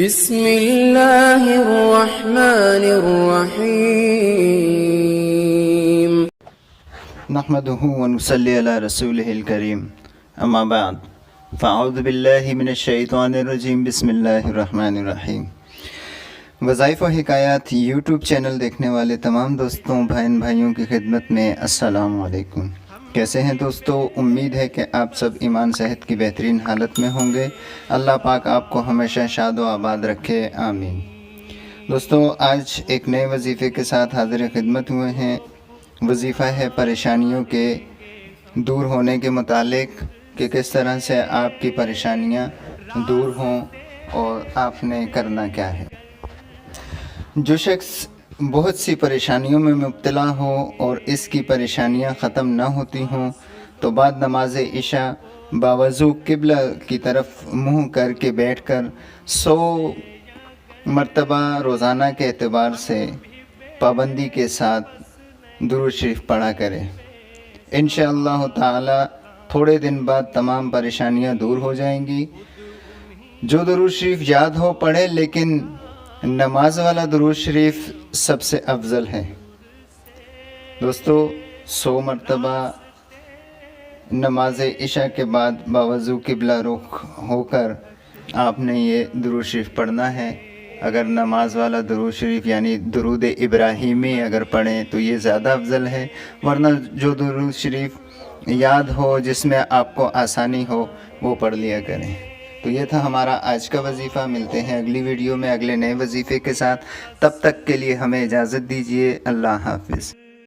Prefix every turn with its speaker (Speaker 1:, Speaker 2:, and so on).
Speaker 1: بسم اللہ الرحمن الرحیم
Speaker 2: نحمده ونصلی علی رسولہ الکریم اما بعد فاعوذ باللہ من الشیطان الرجیم بسم اللہ الرحمن الرحیم۔ وظائف و حکایات یوٹیوب چینل دیکھنے والے تمام دوستوں بھائیوں کی خدمت میں السلام علیکم۔ کیسے ہیں دوستو؟ امید ہے کہ آپ سب ایمان صحت کی بہترین حالت میں ہوں گے۔ اللہ پاک آپ کو ہمیشہ شاد و آباد رکھے، آمین۔ دوستو آج ایک نئے وظیفے کے ساتھ حاضر خدمت ہوئے ہیں۔ وظیفہ ہے پریشانیوں کے دور ہونے کے متعلق کہ کس طرح سے آپ کی پریشانیاں دور ہوں اور آپ نے کرنا کیا ہے۔ جو شخص بہت سی پریشانیوں میں مبتلا ہو اور اس کی پریشانیاں ختم نہ ہوتی ہوں تو بعد نماز عشاء باوضو قبلہ کی طرف منہ کر کے بیٹھ کر 100 مرتبہ روزانہ کے اعتبار سے پابندی کے ساتھ درود شریف پڑھا کرے۔ انشاءاللہ تعالی تھوڑے دن بعد تمام پریشانیاں دور ہو جائیں گی۔ جو درود شریف یاد ہو پڑھے، لیکن نماز والا درود شریف سب سے افضل ہے۔ دوستو 100 مرتبہ نماز عشاء کے بعد باوضو قبلہ رخ ہو کر آپ نے یہ درود شریف پڑھنا ہے۔ اگر نماز والا درود شریف یعنی درود ابراہیمی اگر پڑھیں تو یہ زیادہ افضل ہے، ورنہ جو درود شریف یاد ہو جس میں آپ کو آسانی ہو وہ پڑھ لیا کریں۔ تو یہ تھا ہمارا آج کا وظیفہ۔ ملتے ہیں اگلی ویڈیو میں اگلے نئے وظیفے کے ساتھ، تب تک کے لیے ہمیں اجازت دیجیے۔ اللہ حافظ۔